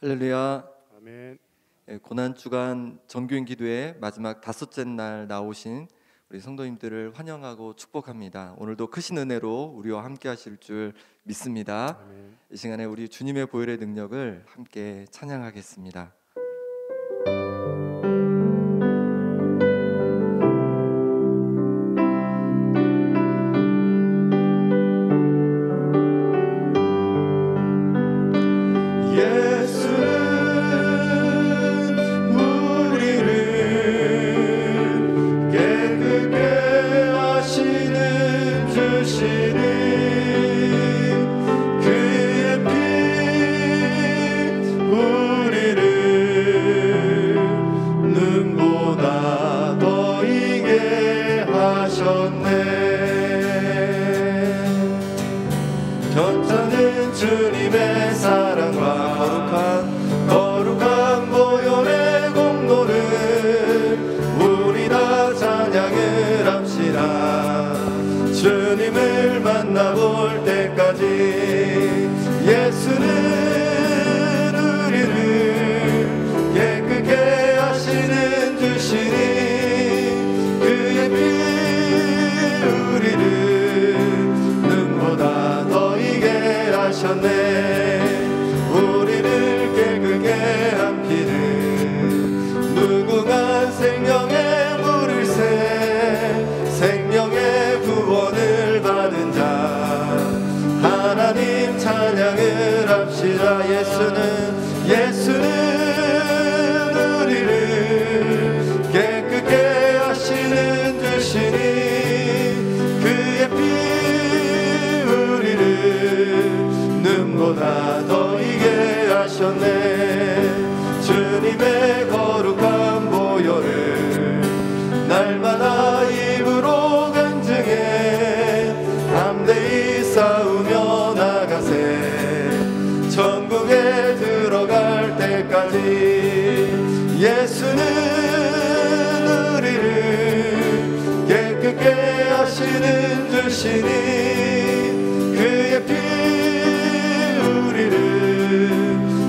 할렐루야. 아멘. 고난주간 정규인 기도의 마지막 다섯째 날 나오신 우리 성도님들을 환영하고 축복합니다. 오늘도 크신 은혜로 우리와 함께 하실 줄 믿습니다. 아멘. 이 시간에 우리 주님의 보혈의 능력을 함께 찬양하겠습니다. 전차는 주님의 사랑과 거룩한 보혈의 공로를 우리 다 찬양을 합시다. 주님을 만나볼 때까지 예수는 우리를 깨끗게 하시는 주시니 그의 피 우리를 눈보다 더 이게 하셨네. 우리를 깨끗게 한 피는 무궁한 생명의 물을 새 생명의 구원을 받은 자 하나님 찬양을 합시다. 예수는 우리를 깨끗게 하시는 주시니 그의 피 우리를 눈보다 더 이게 하셨네. 주님의 거룩한 보혈을 날마다 입으로 간증해 담대히 싸우며 나가세. 천국에 들어갈 때까지 예수는 우리를 깨끗게 하시는 주시니 그의 피 우리를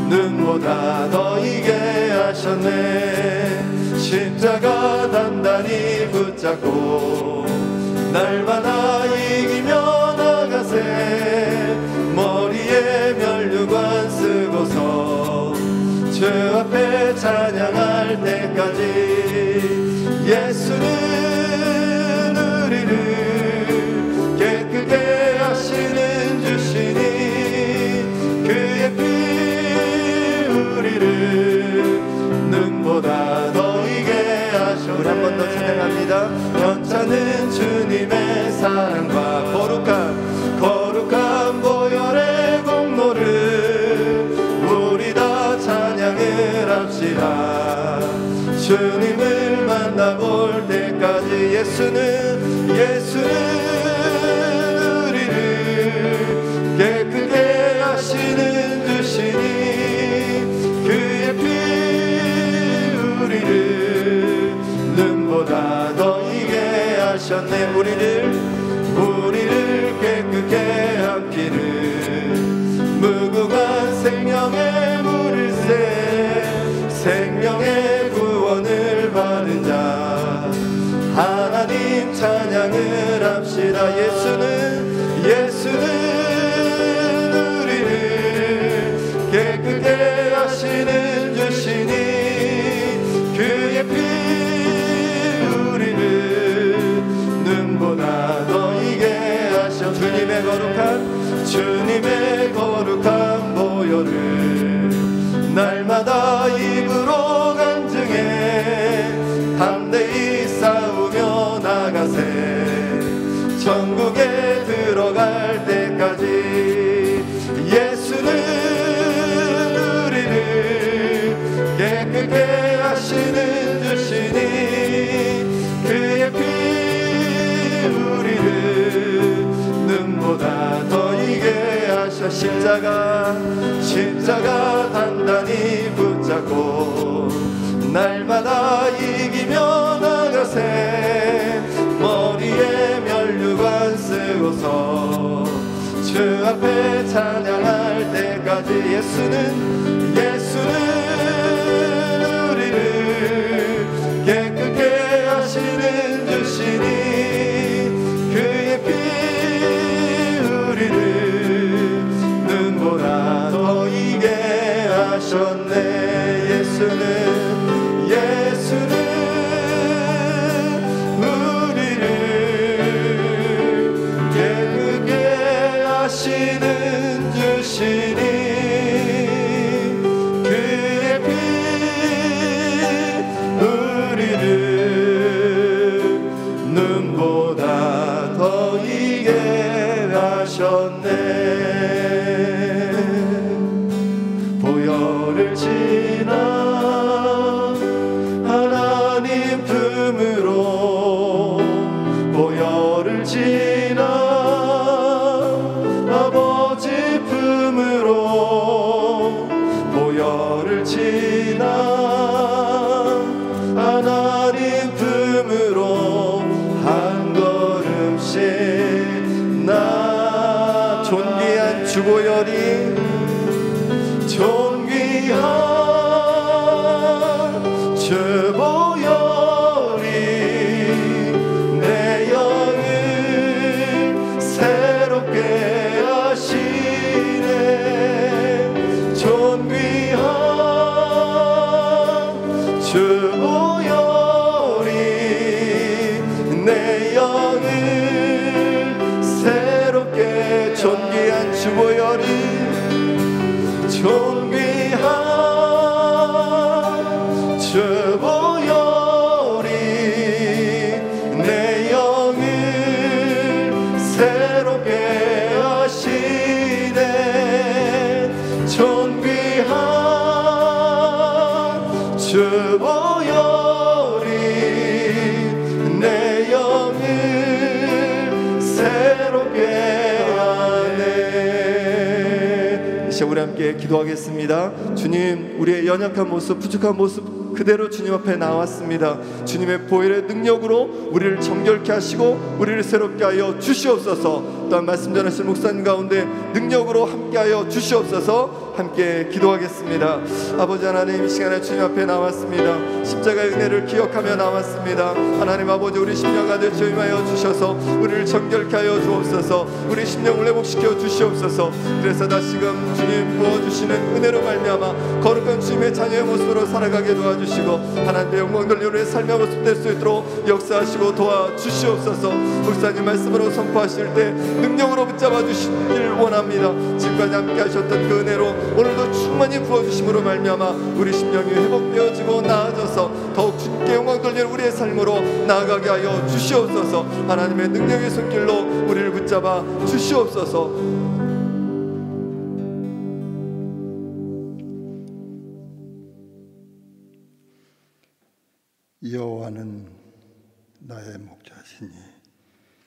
눈보다 더 이게 하셨네. 십자가 단단히 붙잡고 날마다 이기며 나가세. 머리에 면류관 쓰고서 주 앞에 찬양할 때까지 예수는 우리를 깨끗게 하시는 주시니 그의 피 우리를 눈보다 더 이게 하셨네. 한 번 더 찬양합니다. 전차는 주님의 사랑과 거룩한 보혈의 공로를 우리 다 찬양을 합시다. 주님을 만나볼 때까지 예수는 우리를 깨끗게 하시는 주시니 그의 피 우리를 눈보다 더 이게 하셨네. 우리를 깨끗게 한 피는 무궁한 생명의 물을 새 생명의 구원을 받은 자 하나님 찬양을 합시다. 예수는 우리를 깨끗게 하시는 주시니 그의 피 우리를 눈보다 더 이게 하셔. 주님의 거룩한 보혈을 날마다 입으로 간증해 담대히 싸우며 나가세. 천국에 들어갈 때까지 예수는 우리를 깨끗게 하시는 주시니 그의 피 우리를 눈보다 더 이게 하셔. 십자가 단단히 붙잡고 날마다 이기며 나가세. 머리에 면류관 쓰고서 주 앞에 찬양할 때까지 예수는 오셨네. 보혈을 지나 하나님 품으로, 보혈을 지나 아버지 품으로, 보혈을 지나 하나님 품으로 한 걸음씩 나. 존귀한 주보혈이, 존귀한 주보혈이 내 영을 새롭게 하시네. 존귀한 주보혈이 내 영을 새롭게. 존귀한 주보혈이, 존귀한 주보혈이 내 영을 새롭게 하시네. 존귀한 주보혈이 내 영을 새롭게 하네. 이제 우리 함께 기도하겠습니다. 주님, 우리의 연약한 모습, 부족한 모습 그대로 주님 앞에 나왔습니다. 주님의 보혈의 능력으로 우리를 정결케 하시고 우리를 새롭게 하여 주시옵소서. 또한 말씀 전하신 목사님 가운데 능력으로 함께하여 주시옵소서. 함께 기도하겠습니다. 아버지 하나님, 이 시간에 주님 앞에 나왔습니다. 십자가의 은혜를 기억하며 나왔습니다. 하나님 아버지, 우리 심령 가득 임하여 주셔서 우리를 정결케 하여 주옵소서. 우리 심령을 회복시켜 주시옵소서. 그래서 다시금 주님 부어주시는 은혜로 말미암아 거룩한 주님의 자녀의 모습으로 살아가게 도와주시고 하나님의 영광 돌려 우리의 삶의 모습 될 수 있도록 역사하시고 도와주시옵소서. 목사님 말씀으로 선포하실 때 능력으로 붙잡아 주시길 원합니다. 지금까지 함께 하셨던 그 은혜로 오늘도 충만히 부어주심으로 말미암아 우리 심령이 회복되어지고 나아져서 더욱 주님께 영광 돌리는 우리의 삶으로 나아가게 하여 주시옵소서. 하나님의 능력의 손길로 우리를 붙잡아 주시옵소서. 여호와는 나의 목자시니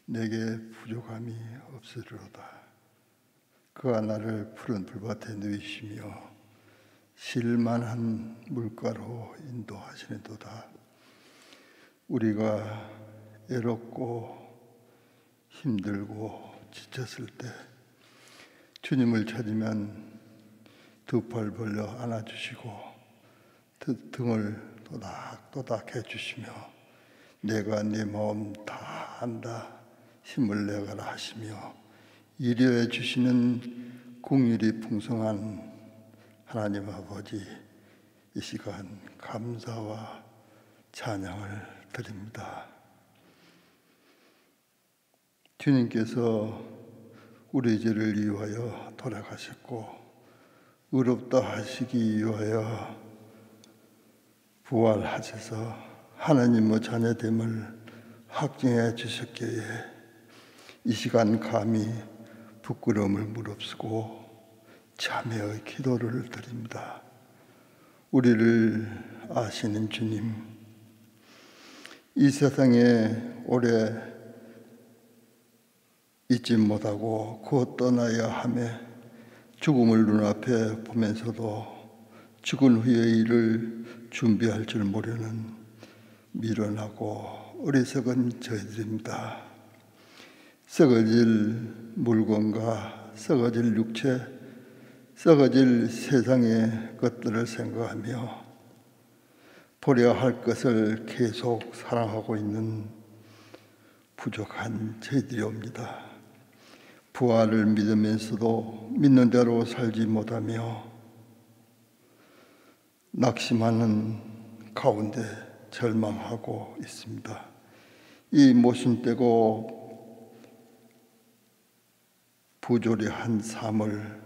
내게 부족함이 없으리로다. 그가 나를 푸른 풀밭에 누이시며 쉴만한 물가로 인도하시는도다. 우리가 애롭고 힘들고 지쳤을 때 주님을 찾으면 두 팔 벌려 안아주시고 등을 또닥또닥 해주시며 내가 네 마음 다 안다 힘을 내가라 하시며 이려해 주시는 긍휼이 풍성한 하나님 아버지, 이 시간 감사와 찬양을 드립니다. 주님께서 우리 죄를 위하여 돌아가셨고 의롭다 하시기 위하여 부활하셔서 하나님의 자녀됨을 확증해 주셨기에 이 시간 감히 부끄러움을 무릅쓰고 참회의 기도를 드립니다. 우리를 아시는 주님, 이 세상에 오래 있지 못하고 곧 떠나야 하며 죽음을 눈앞에 보면서도 죽은 후의 일을 준비할 줄 모르는 미련하고 어리석은 저희들입니다. 썩어질 물건과 썩어질 육체, 썩어질 세상의 것들을 생각하며 버려야 할 것을 계속 사랑하고 있는 부족한 저희들이옵니다. 부활을 믿으면서도 믿는 대로 살지 못하며 낙심하는 가운데 절망하고 있습니다. 이 모순되고 부조리한 삶을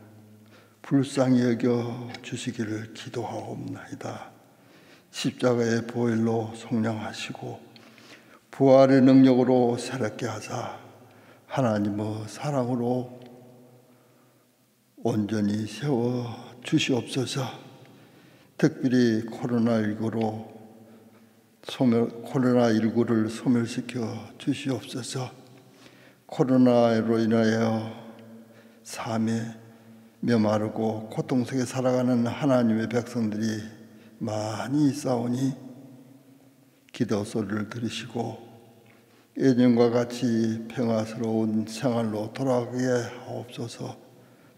불쌍히 여겨 주시기를 기도하옵나이다. 십자가의 보혈로 속량하시고 부활의 능력으로 새롭게 하사 하나님의 사랑으로 온전히 세워 주시옵소서. 특별히 코로나19를 소멸시켜 주시옵소서. 코로나로 인하여 삶에 메마르고 고통 속에 살아가는 하나님의 백성들이 많이 있사오니 기도 소리를 들으시고 예전과 같이 평화스러운 생활로 돌아가게 하옵소서.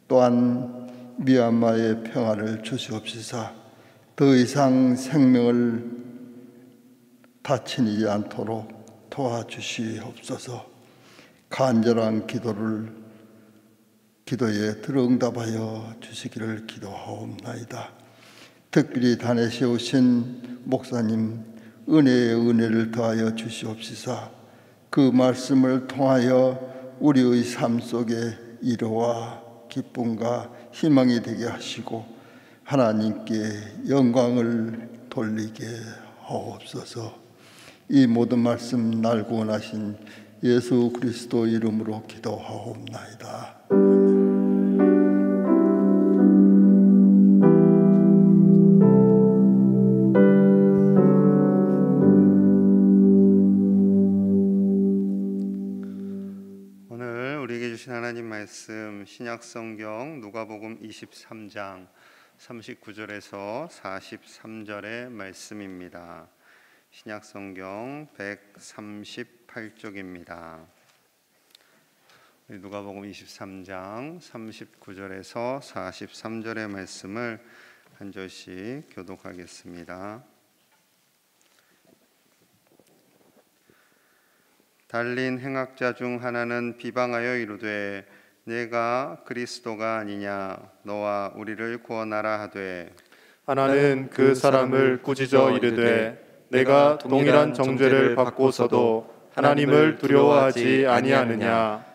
또한 미얀마의 평화를 주시옵시사 더 이상 생명을 다치지 않도록 도와주시옵소서. 간절한 기도에 들어응답하여 주시기를 기도하옵나이다. 특별히 단에 세우신 목사님 은혜의 은혜를 더하여 주시옵시사 그 말씀을 통하여 우리의 삶 속에 위로와 기쁨과 희망이 되게 하시고 하나님께 영광을 돌리게 하옵소서. 이 모든 말씀 날 구원하신 예수 그리스도 이름으로 기도하옵나이다. 오늘 우리에게 주신 하나님 말씀 신약성경 누가복음 23장 39절에서 43절의 말씀입니다. 신약성경 138쪽입니다. 누가복음 23장 39절에서 43절의 말씀을 한 절씩 교독하겠습니다. 달린 행악자 중 하나는 비방하여 이르되 내가 그리스도가 아니냐 너와 우리를 구원하라 하되 하나는 그 사람을 꾸짖어 이르되 내가 동일한 정죄를 받고서도 하나님을 두려워하지 아니하느냐.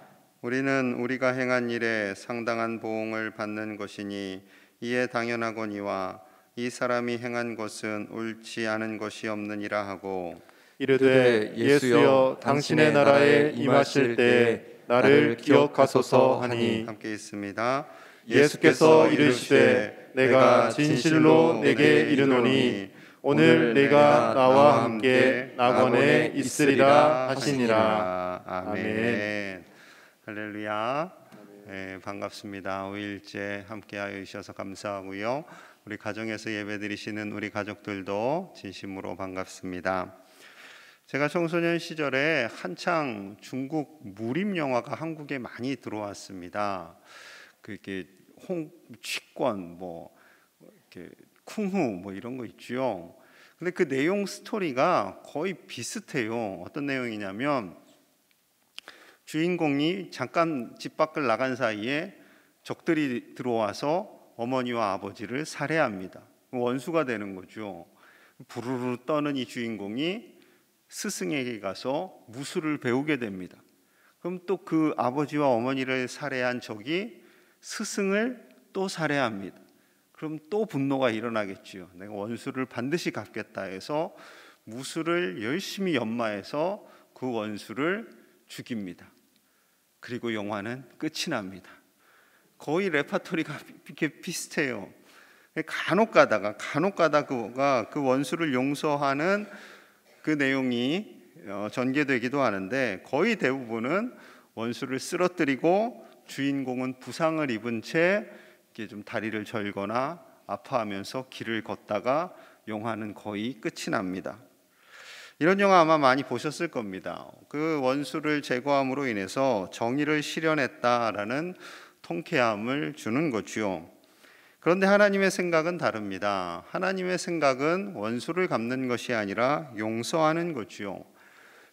우리는 우리가 행한 일에 상당한 보응을 받는 것이니 이에 당연하거니와 이 사람이 행한 것은 옳지 않은 것이 없느니라 하고 이르되 예수여 당신의 나라에 임하실 때에 나를 기억하소서 하니 함께 있습니다. 예수께서 이르시되 내가 진실로 내게 이르노니 오늘 내가 나와 함께 낙원에 있으리라 하시니라. 아멘. 할렐루야. 네, 반갑습니다. 5일째 함께하여 주셔서 감사하고요. 우리 가정에서 예배드리시는 우리 가족들도 진심으로 반갑습니다. 제가 청소년 시절에 한창 중국 무림 영화가 한국에 많이 들어왔습니다. 그게 취권 이렇게 쿵후 이런 거 있죠. 근데 그 내용 스토리가 거의 비슷해요. 어떤 내용이냐면 주인공이 잠깐 집 밖을 나간 사이에 적들이 들어와서 어머니와 아버지를 살해합니다. 원수가 되는 거죠. 부르르 떠는 이 주인공이 스승에게 가서 무술을 배우게 됩니다. 그럼 또 그 아버지와 어머니를 살해한 적이 스승을 또 살해합니다. 그럼 또 분노가 일어나겠지요. 내가 원수를 반드시 갚겠다 해서 무술을 열심히 연마해서 그 원수를 죽입니다. 그리고 영화는 끝이 납니다. 거의 레파토리가 이렇게 비슷해요. 간혹 가다가 그가 그 원수를 용서하는 그 내용이 전개되기도 하는데 거의 대부분은 원수를 쓰러뜨리고 주인공은 부상을 입은 채 이렇게 좀 다리를 절거나 아파하면서 길을 걷다가 영화는 거의 끝이 납니다. 이런 영화 아마 많이 보셨을 겁니다. 그 원수를 제거함으로 인해서 정의를 실현했다라는 통쾌함을 주는 거죠. 그런데 하나님의 생각은 다릅니다. 하나님의 생각은 원수를 갚는 것이 아니라 용서하는 거죠.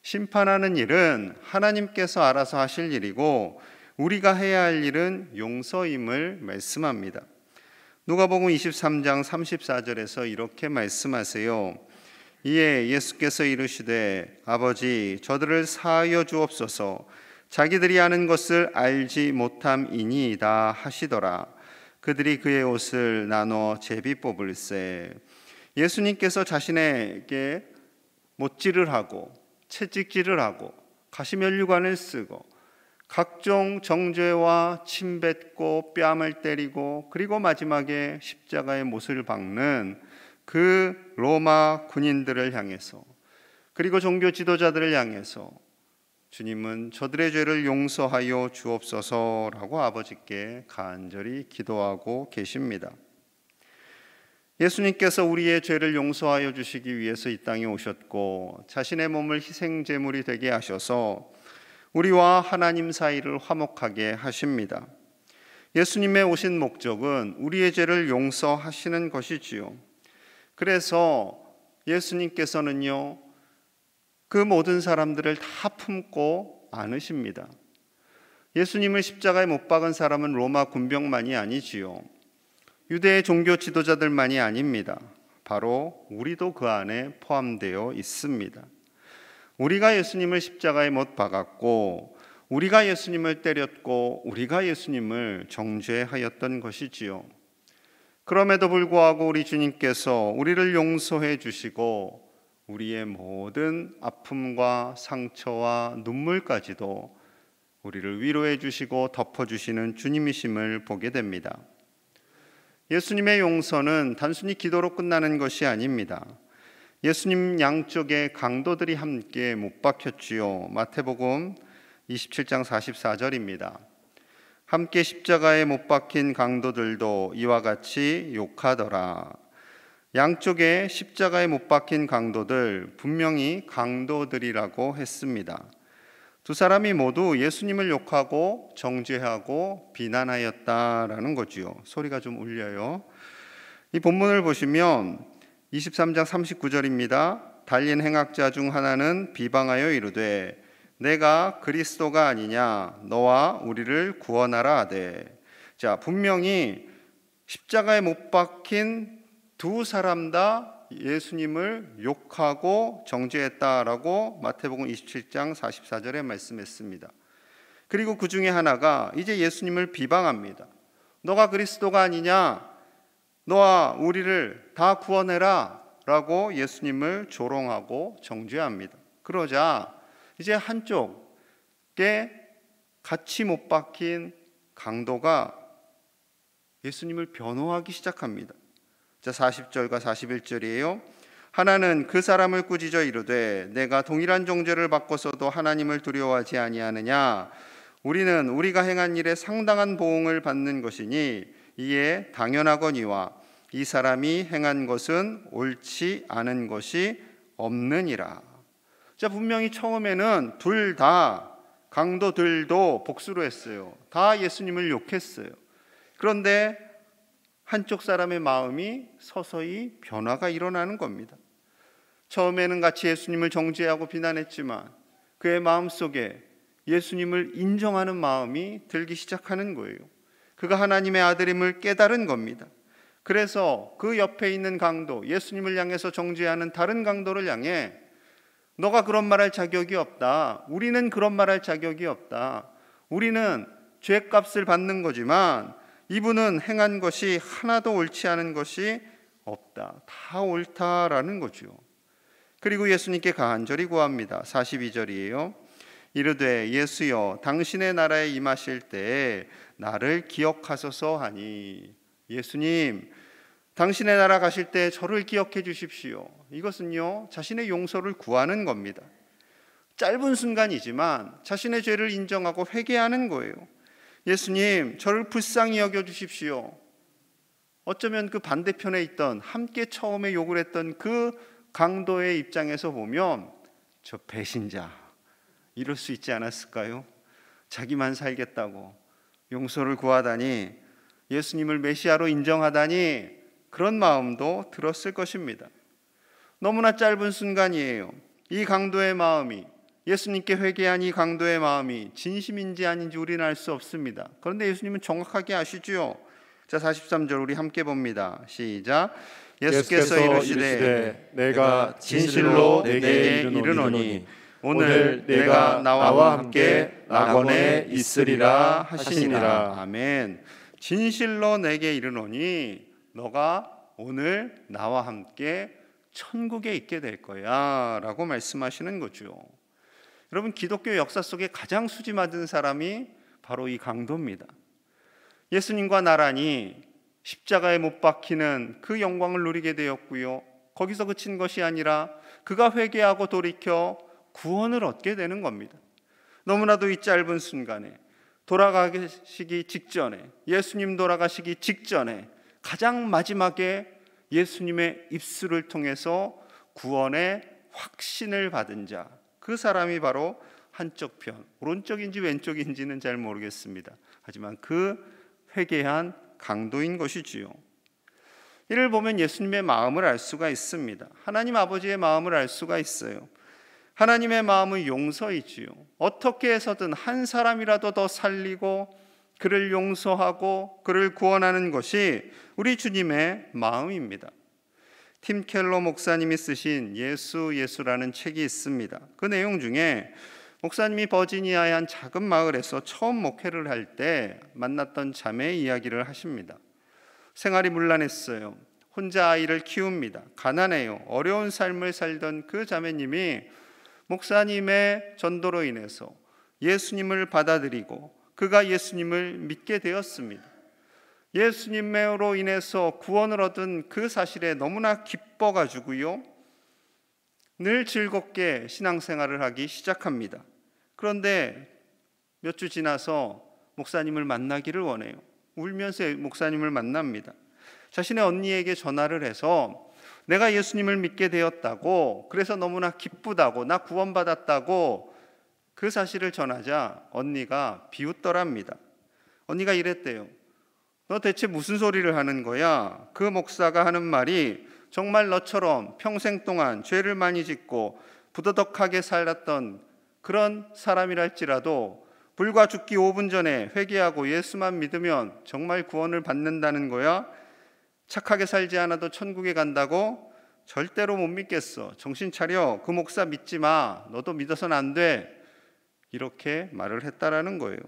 심판하는 일은 하나님께서 알아서 하실 일이고 우리가 해야 할 일은 용서임을 말씀합니다. 누가복음 23장 34절에서 이렇게 말씀하세요. 이에 예수께서 이르시되 아버지 저들을 사하여 주옵소서 자기들이 하는 것을 알지 못함이니이다 하시더라. 그들이 그의 옷을 나눠 제비 뽑을세. 예수님께서 자신에게 못질을 하고 채찍질을 하고 가시면류관을 쓰고 각종 정죄와 침뱉고 뺨을 때리고 그리고 마지막에 십자가의 못을 박는 그 로마 군인들을 향해서, 그리고 종교 지도자들을 향해서 주님은 저들의 죄를 용서하여 주옵소서라고 아버지께 간절히 기도하고 계십니다. 예수님께서 우리의 죄를 용서하여 주시기 위해서 이 땅에 오셨고 자신의 몸을 희생 제물이 되게 하셔서 우리와 하나님 사이를 화목하게 하십니다. 예수님의 오신 목적은 우리의 죄를 용서하시는 것이지요. 그래서 예수님께서는요, 그 모든 사람들을 다 품고 안으십니다. 예수님을 십자가에 못 박은 사람은 로마 군병만이 아니지요. 유대의 종교 지도자들만이 아닙니다. 바로 우리도 그 안에 포함되어 있습니다. 우리가 예수님을 십자가에 못 박았고, 우리가 예수님을 때렸고, 우리가 예수님을 정죄하였던 것이지요. 그럼에도 불구하고 우리 주님께서 우리를 용서해 주시고 우리의 모든 아픔과 상처와 눈물까지도 우리를 위로해 주시고 덮어주시는 주님이심을 보게 됩니다. 예수님의 용서는 단순히 기도로 끝나는 것이 아닙니다. 예수님 양쪽에 강도들이 함께 못 박혔지요. 마태복음 27장 44절입니다. 함께 십자가에 못 박힌 강도들도 이와 같이 욕하더라. 양쪽에 십자가에 못 박힌 강도들, 분명히 강도들이라고 했습니다. 두 사람이 모두 예수님을 욕하고 정죄하고 비난하였다라는 거지요. 소리가 좀 울려요. 이 본문을 보시면 23장 39절입니다. 달린 행악자 중 하나는 비방하여 이르되 내가 그리스도가 아니냐, 너와 우리를 구원하라 하되. 자, 분명히 십자가에 못 박힌 두 사람 다 예수님을 욕하고 정죄했다라고 마태복음 27장 44절에 말씀했습니다. 그리고 그 중에 하나가 이제 예수님을 비방합니다. 너가 그리스도가 아니냐, 너와 우리를 다 구원해라 라고 예수님을 조롱하고 정죄합니다. 그러자 이제 한쪽에 같이 못 박힌 강도가 예수님을 변호하기 시작합니다. 자, 40절과 41절이에요. 하나는 그 사람을 꾸짖어 이르되 내가 동일한 정죄를 받고서도 하나님을 두려워하지 아니하느냐, 우리는 우리가 행한 일에 상당한 보응을 받는 것이니 이에 당연하거니와 이 사람이 행한 것은 옳지 않은 것이 없느니라. 자, 분명히 처음에는 둘 다, 강도들도 복수로 했어요. 다 예수님을 욕했어요. 그런데 한쪽 사람의 마음이 서서히 변화가 일어나는 겁니다. 처음에는 같이 예수님을 정죄하고 비난했지만 그의 마음속에 예수님을 인정하는 마음이 들기 시작하는 거예요. 그가 하나님의 아들임을 깨달은 겁니다. 그래서 그 옆에 있는 강도, 예수님을 향해서 정죄하는 다른 강도를 향해 너가 그런 말할 자격이 없다. 우리는 그런 말할 자격이 없다. 우리는 죄값을 받는 거지만 이분은 행한 것이 하나도 옳지 않은 것이 없다. 다 옳다라는 거죠. 그리고 예수님께 간절히 구합니다. 42절이에요. 이르되 예수여, 당신의 나라에 임하실 때에 나를 기억하소서 하니. 예수님, 당신의 나라 가실 때 저를 기억해 주십시오. 이것은요, 자신의 용서를 구하는 겁니다. 짧은 순간이지만 자신의 죄를 인정하고 회개하는 거예요. 예수님, 저를 불쌍히 여겨 주십시오. 어쩌면 그 반대편에 있던, 함께 처음에 욕을 했던 그 강도의 입장에서 보면 저 배신자, 이럴 수 있지 않았을까요? 자기만 살겠다고 용서를 구하다니, 예수님을 메시아로 인정하다니, 그런 마음도 들었을 것입니다. 너무나 짧은 순간이에요. 이 강도의 마음이, 예수님께 회개한 이 강도의 마음이 진심인지 아닌지 우리는 알 수 없습니다. 그런데 예수님은 정확하게 아시죠? 자, 43절 우리 함께 봅니다. 시작. 예수께서 이르시되 내가 진실로 내게 이르노니 오늘 내가 나와 함께 낙원에 있으리라 하시니라. 아멘. 진실로 내게 이르노니 너가 오늘 나와 함께 천국에 있게 될 거야 라고 말씀하시는 거죠. 여러분, 기독교 역사 속에 가장 수지 맞은 사람이 바로 이 강도입니다. 예수님과 나란히 십자가에 못 박히는 그 영광을 누리게 되었고요, 거기서 그친 것이 아니라 그가 회개하고 돌이켜 구원을 얻게 되는 겁니다. 너무나도 이 짧은 순간에, 돌아가시기 직전에, 예수님 돌아가시기 직전에 가장 마지막에 예수님의 입술을 통해서 구원의 확신을 받은 자, 그 사람이 바로 한쪽 편, 오른쪽인지 왼쪽인지는 잘 모르겠습니다. 하지만 그 회개한 강도인 것이지요. 이를 보면 예수님의 마음을 알 수가 있습니다. 하나님 아버지의 마음을 알 수가 있어요. 하나님의 마음은 용서이지요. 어떻게 해서든 한 사람이라도 더 살리고 그를 용서하고 그를 구원하는 것이 우리 주님의 마음입니다. 팀 켈러 목사님이 쓰신 예수라는 책이 있습니다. 그 내용 중에 목사님이 버지니아의 한 작은 마을에서 처음 목회를 할 때 만났던 자매의 이야기를 하십니다. 생활이 문란했어요. 혼자 아이를 키웁니다. 가난해요. 어려운 삶을 살던 그 자매님이 목사님의 전도로 인해서 예수님을 받아들이고 그가 예수님을 믿게 되었습니다. 예수님으로 인해서 구원을 얻은 그 사실에 너무나 기뻐가지고요, 늘 즐겁게 신앙생활을 하기 시작합니다. 그런데 몇 주 지나서 목사님을 만나기를 원해요. 울면서 목사님을 만납니다. 자신의 언니에게 전화를 해서 내가 예수님을 믿게 되었다고, 그래서 너무나 기쁘다고, 나 구원받았다고 그 사실을 전하자 언니가 비웃더랍니다. 언니가 이랬대요. 너 대체 무슨 소리를 하는 거야? 그 목사가 하는 말이 정말 너처럼 평생 동안 죄를 많이 짓고 부더덕하게 살았던 그런 사람이랄지라도 불과 죽기 5분 전에 회개하고 예수만 믿으면 정말 구원을 받는다는 거야? 착하게 살지 않아도 천국에 간다고? 절대로 못 믿겠어. 정신 차려. 그 목사 믿지 마. 너도 믿어서는 안 돼. 이렇게 말을 했다라는 거예요.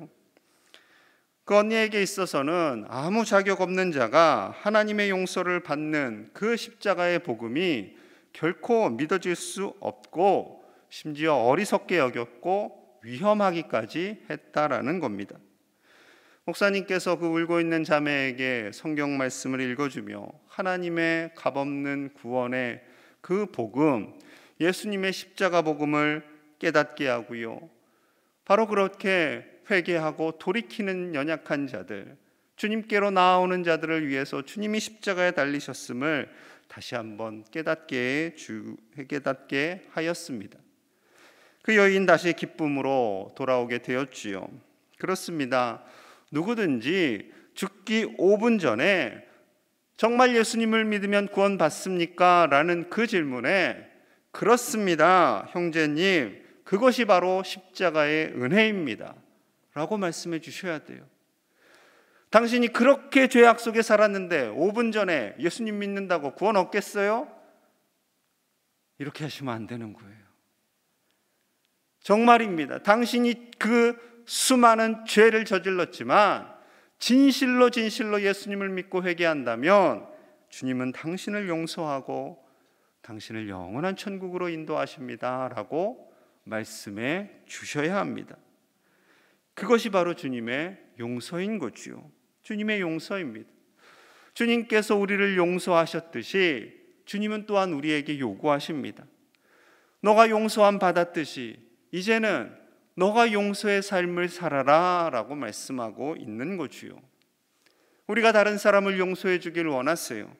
그 언니에게 있어서는 아무 자격 없는 자가 하나님의 용서를 받는 그 십자가의 복음이 결코 믿어질 수 없고, 심지어 어리석게 여겼고 위험하기까지 했다라는 겁니다. 목사님께서 그 울고 있는 자매에게 성경 말씀을 읽어주며 하나님의 값없는 구원의 그 복음, 예수님의 십자가 복음을 깨닫게 하고요, 바로 그렇게 회개하고 돌이키는 연약한 자들, 주님께로 나아오는 자들을 위해서 주님이 십자가에 달리셨음을 다시 한번 깨닫게 하였습니다. 그 여인 다시 기쁨으로 돌아오게 되었지요. 그렇습니다. 누구든지 죽기 5분 전에 정말 예수님을 믿으면 구원 받습니까? 라는 그 질문에 그렇습니다, 형제님, 그것이 바로 십자가의 은혜입니다 라고 말씀해 주셔야 돼요. 당신이 그렇게 죄악 속에 살았는데 5분 전에 예수님 믿는다고 구원 얻겠어요? 이렇게 하시면 안 되는 거예요. 정말입니다. 당신이 그 수많은 죄를 저질렀지만 진실로 예수님을 믿고 회개한다면 주님은 당신을 용서하고 당신을 영원한 천국으로 인도하십니다 라고 말씀해 주셔야 합니다. 그것이 바로 주님의 용서인 거지요. 주님의 용서입니다. 주님께서 우리를 용서하셨듯이 주님은 또한 우리에게 요구하십니다. 너가 용서함 받았듯이 이제는 너가 용서의 삶을 살아라 라고 말씀하고 있는 거지요. 우리가 다른 사람을 용서해 주길 원하세요.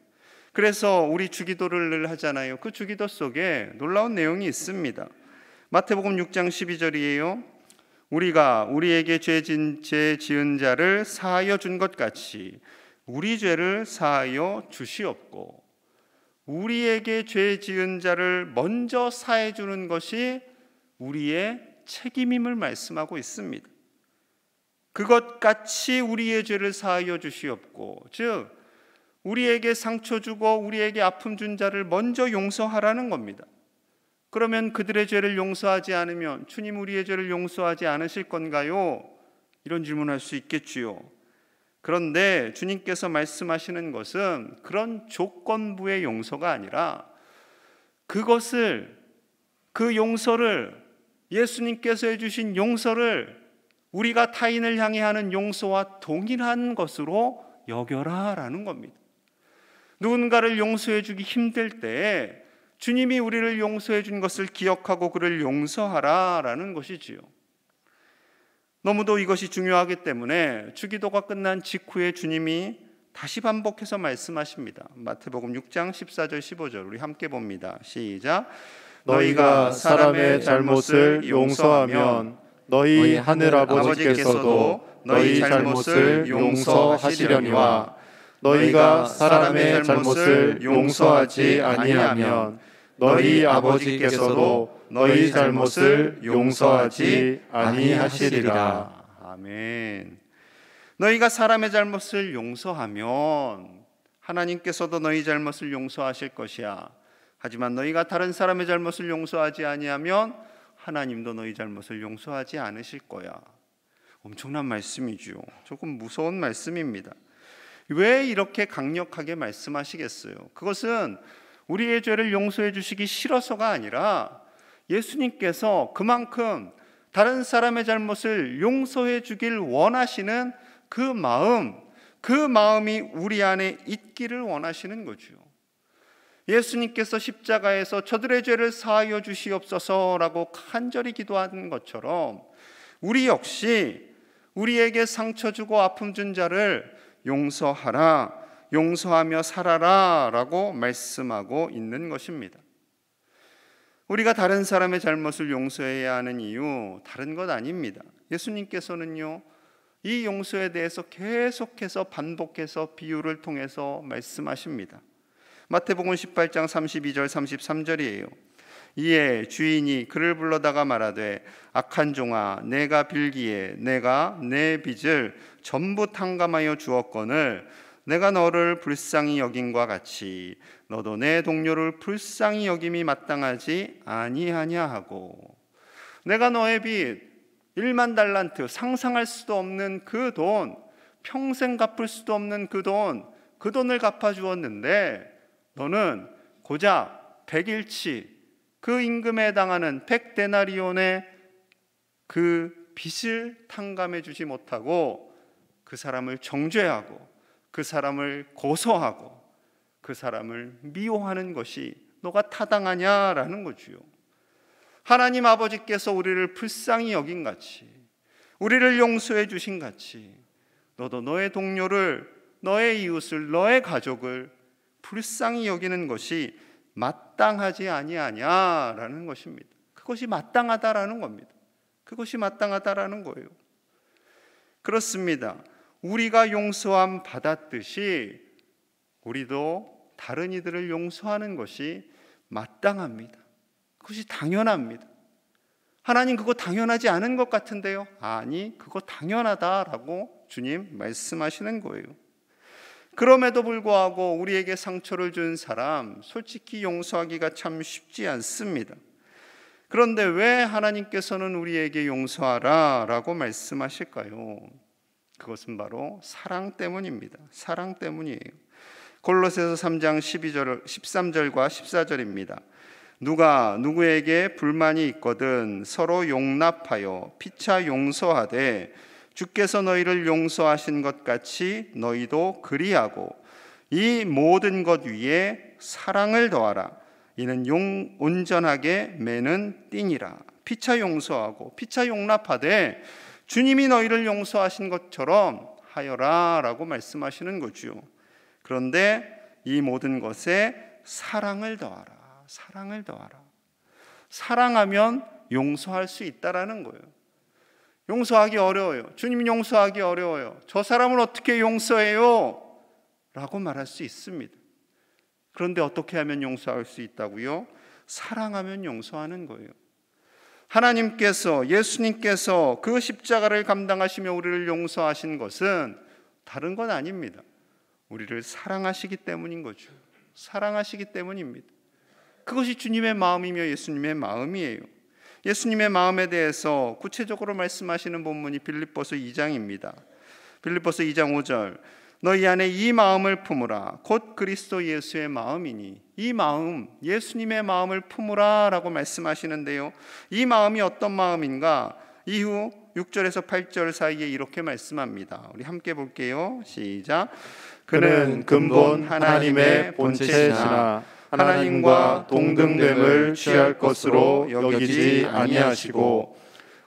그래서 우리 주기도를 늘 하잖아요. 그 주기도 속에 놀라운 내용이 있습니다. 마태복음 6장 12절이에요. 우리가 우리에게 죄 지은 자를 사하여 준 것 같이 우리 죄를 사하여 주시옵고, 우리에게 죄 지은 자를 먼저 사해 주는 것이 우리의 책임임을 말씀하고 있습니다. 그것 같이 우리의 죄를 사하여 주시옵고, 즉 우리에게 상처 주고 우리에게 아픔 준 자를 먼저 용서하라는 겁니다. 그러면 그들의 죄를 용서하지 않으면 주님 우리의 죄를 용서하지 않으실 건가요? 이런 질문을 할 수 있겠지요. 그런데 주님께서 말씀하시는 것은 그런 조건부의 용서가 아니라 그 용서를 예수님께서 해주신 용서를 우리가 타인을 향해 하는 용서와 동일한 것으로 여겨라라는 겁니다. 누군가를 용서해 주기 힘들 때에 주님이 우리를 용서해 준 것을 기억하고 그를 용서하라라는 것이지요. 너무도 이것이 중요하기 때문에 주기도가 끝난 직후에 주님이 다시 반복해서 말씀하십니다. 마태복음 6장 14절 15절 우리 함께 봅니다. 시작. 너희가 사람의 잘못을 용서하면 너희 하늘 아버지께서도 너희 잘못을 용서하시려니와 너희가 사람의 잘못을 용서하지 아니하면 너희 아버지께서도 너희 잘못을 용서하지 아니하시리라. 아멘. 너희가 사람의 잘못을 용서하면 하나님께서도 너희 잘못을 용서하실 것이야. 하지만 너희가 다른 사람의 잘못을 용서하지 아니하면 하나님도 너희 잘못을 용서하지 않으실 거야. 엄청난 말씀이죠. 조금 무서운 말씀입니다. 왜 이렇게 강력하게 말씀하시겠어요? 그것은 우리의 죄를 용서해 주시기 싫어서가 아니라 예수님께서 그만큼 다른 사람의 잘못을 용서해 주길 원하시는 그 마음이 우리 안에 있기를 원하시는 거죠. 예수님께서 십자가에서 저들의 죄를 사하여 주시옵소서라고 간절히 기도하는 것처럼 우리 역시 우리에게 상처 주고 아픔 준 자를 용서하라, 용서하며 살아라 라고 말씀하고 있는 것입니다. 우리가 다른 사람의 잘못을 용서해야 하는 이유 다른 것 아닙니다. 예수님께서는요, 이 용서에 대해서 계속해서 반복해서 비유를 통해서 말씀하십니다. 마태복음 18장 32절 33절이에요. 이에 주인이 그를 불러다가 말하되 악한 종아, 내가 빌기에 내가 내 빚을 전부 탕감하여 주었거늘 내가 너를 불쌍히 여김과 같이 너도 내 동료를 불쌍히 여김이 마땅하지 아니하냐 하고, 내가 너의 빚 1만 달란트, 상상할 수도 없는 그 돈, 평생 갚을 수도 없는 그 돈을 갚아주었는데 너는 고작 100일치 그 임금에 해당하는 100데나리온의 그 빚을 탕감해 주지 못하고 그 사람을 정죄하고 그 사람을 고소하고 그 사람을 미워하는 것이 너가 타당하냐라는 거지요. 하나님 아버지께서 우리를 불쌍히 여긴 같이, 우리를 용서해 주신 같이 너도 너의 동료를, 너의 이웃을, 너의 가족을 불쌍히 여기는 것이 마땅하지 아니하냐라는 것입니다. 그것이 마땅하다라는 겁니다. 그것이 마땅하다라는 거예요. 그렇습니다. 우리가 용서함 받았듯이 우리도 다른 이들을 용서하는 것이 마땅합니다. 그것이 당연합니다. 하나님 그거 당연하지 않은 것 같은데요? 아니, 그거 당연하다라고 주님 말씀하시는 거예요. 그럼에도 불구하고 우리에게 상처를 준 사람 솔직히 용서하기가 참 쉽지 않습니다. 그런데 왜 하나님께서는 우리에게 용서하라 라고 말씀하실까요? 그것은 바로 사랑 때문입니다. 사랑 때문이에요. 골로새서 3장 13절과 14절입니다. 누가 누구에게 불만이 있거든 서로 용납하여 피차 용서하되 주께서 너희를 용서하신 것 같이 너희도 그리하고 이 모든 것 위에 사랑을 더하라. 이는 온전하게 매는 띠니라. 피차 용서하고 피차 용납하되 주님이 너희를 용서하신 것처럼 하여라 라고 말씀하시는 거죠. 그런데 이 모든 것에 사랑을 더하라. 사랑을 더하라. 사랑하면 용서할 수 있다라는 거예요. 용서하기 어려워요. 주님 용서하기 어려워요. 저 사람을 어떻게 용서해요? 라고 말할 수 있습니다. 그런데 어떻게 하면 용서할 수 있다고요? 사랑하면 용서하는 거예요. 하나님께서, 예수님께서 그 십자가를 감당하시며 우리를 용서하신 것은 다른 건 아닙니다. 우리를 사랑하시기 때문인 거죠. 사랑하시기 때문입니다. 그것이 주님의 마음이며 예수님의 마음이에요. 예수님의 마음에 대해서 구체적으로 말씀하시는 본문이 빌립보서 2장입니다. 빌립보서 2장 5절. 너희 안에 이 마음을 품으라. 곧 그리스도 예수의 마음이니. 이 마음, 예수님의 마음을 품으라 라고 말씀하시는데요, 이 마음이 어떤 마음인가? 이후 6절에서 8절 사이에 이렇게 말씀합니다. 우리 함께 볼게요. 시작. 그는 근본 하나님의 본체시나 하나님과 동등됨을 취할 것으로 여기지 아니하시고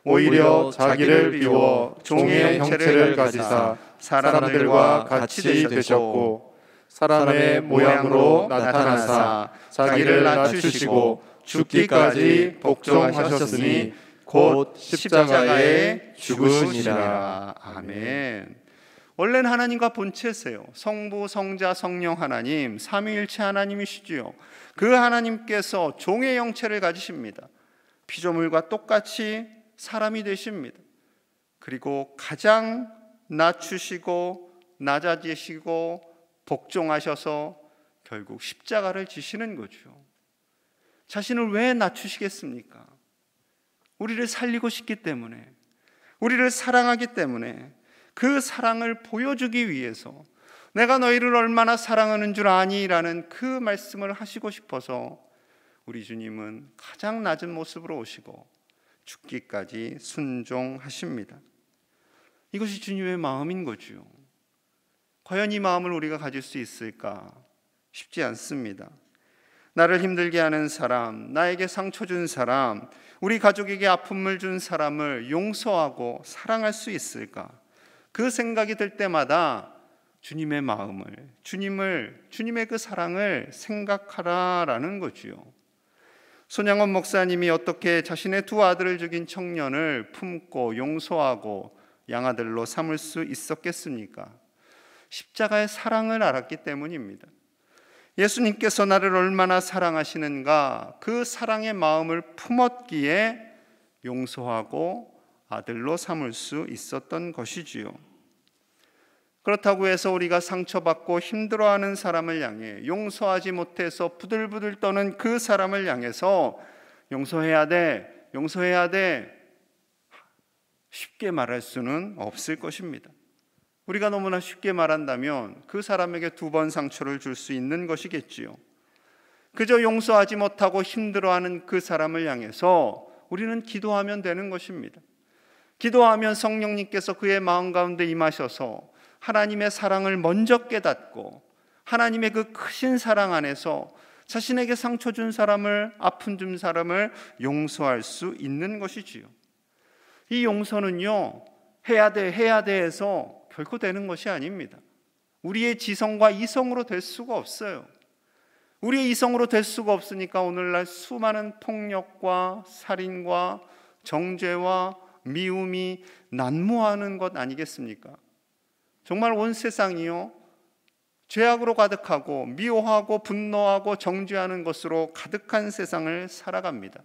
오히려 자기를 비워 종의 형체를 가지사 사람들과 같이 되셨고 사람의 모양으로 나타나사 자기를 낮추시고 죽기까지 복종하셨으니 곧 십자가에 죽으시니라. 아멘. 원래는 하나님과 본체세요. 성부, 성자, 성령 하나님, 삼위일체 하나님이시지요. 그 하나님께서 종의 형체를 가지십니다. 피조물과 똑같이 사람이 되십니다. 그리고 가장 낮추시고 낮아지시고 복종하셔서 결국 십자가를 지시는 거죠. 자신을 왜 낮추시겠습니까? 우리를 살리고 싶기 때문에, 우리를 사랑하기 때문에, 그 사랑을 보여주기 위해서 내가 너희를 얼마나 사랑하는 줄 아니? 라는 그 말씀을 하시고 싶어서 우리 주님은 가장 낮은 모습으로 오시고 죽기까지 순종하십니다. 이것이 주님의 마음인 거죠. 과연 이 마음을 우리가 가질 수 있을까? 쉽지 않습니다. 나를 힘들게 하는 사람, 나에게 상처 준 사람, 우리 가족에게 아픔을 준 사람을 용서하고 사랑할 수 있을까? 그 생각이 들 때마다 주님의 마음을, 주님의 그 사랑을 생각하라라는 거지요. 손양원 목사님이 어떻게 자신의 두 아들을 죽인 청년을 품고 용서하고 양아들로 삼을 수 있었겠습니까? 십자가의 사랑을 알았기 때문입니다. 예수님께서 나를 얼마나 사랑하시는가, 그 사랑의 마음을 품었기에 용서하고 아들로 삼을 수 있었던 것이지요. 그렇다고 해서 우리가 상처받고 힘들어하는 사람을 향해, 용서하지 못해서 부들부들 떠는 그 사람을 향해서 용서해야 돼 쉽게 말할 수는 없을 것입니다. 우리가 너무나 쉽게 말한다면 그 사람에게 2번 상처를 줄 수 있는 것이겠지요. 그저 용서하지 못하고 힘들어하는 그 사람을 향해서 우리는 기도하면 되는 것입니다. 기도하면 성령님께서 그의 마음 가운데 임하셔서 하나님의 사랑을 먼저 깨닫고 하나님의 그 크신 사랑 안에서 자신에게 상처 준 사람을, 아픔 준 사람을 용서할 수 있는 것이지요. 이 용서는요, 해야 돼 해서 결코 되는 것이 아닙니다. 우리의 지성과 이성으로 될 수가 없어요. 우리의 이성으로 될 수가 없으니까 오늘날 수많은 폭력과 살인과 정죄와 미움이 난무하는 것 아니겠습니까? 정말 온 세상이요, 죄악으로 가득하고 미워하고 분노하고 정죄하는 것으로 가득한 세상을 살아갑니다.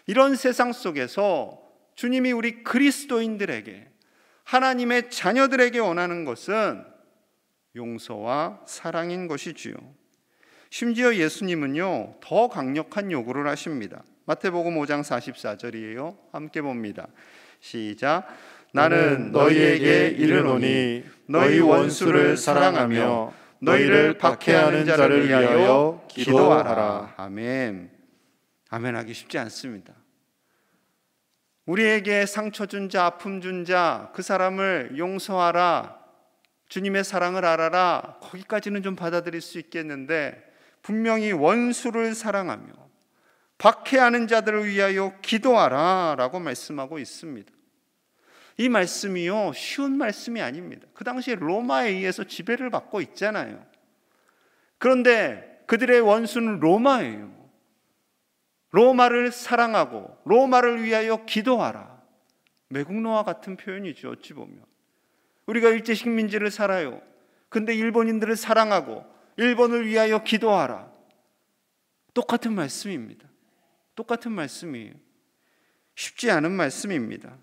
이런 세상 속에서 주님이 우리 그리스도인들에게, 하나님의 자녀들에게 원하는 것은 용서와 사랑인 것이지요. 심지어 예수님은요, 더 강력한 요구를 하십니다. 마태복음 5장 44절이에요. 함께 봅니다. 시작. 나는 너희에게 이르노니 너희 원수를 사랑하며 너희를 박해하는 자를 위하여 기도하라. 아멘. 아멘하기 쉽지 않습니다. 우리에게 상처 준 자, 아픔 준 자, 그 사람을 용서하라, 주님의 사랑을 알아라, 거기까지는 좀 받아들일 수 있겠는데, 분명히 원수를 사랑하며 박해하는 자들을 위하여 기도하라 라고 말씀하고 있습니다. 이 말씀이요, 쉬운 말씀이 아닙니다. 그 당시에 로마에 의해서 지배를 받고 있잖아요. 그런데 그들의 원수는 로마예요. 로마를 사랑하고 로마를 위하여 기도하라. 매국노와 같은 표현이죠. 어찌 보면 우리가 일제식민지를 살아요. 근데 일본인들을 사랑하고 일본을 위하여 기도하라. 똑같은 말씀입니다. 똑같은 말씀이에요. 쉽지 않은 말씀입니다.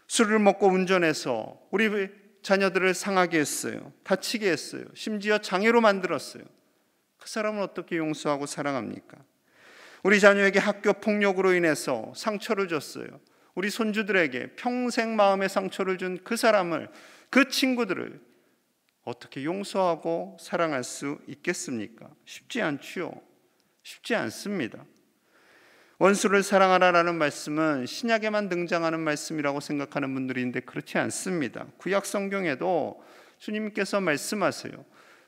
술을 먹고 운전해서 우리 자녀들을 상하게 했어요. 다치게 했어요. 심지어 장애로 만들었어요. 그 사람은 어떻게 용서하고 사랑합니까? 우리 자녀에게 학교 폭력으로 인해서 상처를 줬어요. 우리 손주들에게 평생 마음의 상처를 준 그 사람을, 그 친구들을 어떻게 용서하고 사랑할 수 있겠습니까? 쉽지 않지요. 쉽지 않습니다. 원수를 사랑하라라는 말씀은 신약에만 등장하는 말씀이라고 생각하는 분들이 있는데 그렇지 않습니다. 구약 성경에도 주님께서 말씀하세요.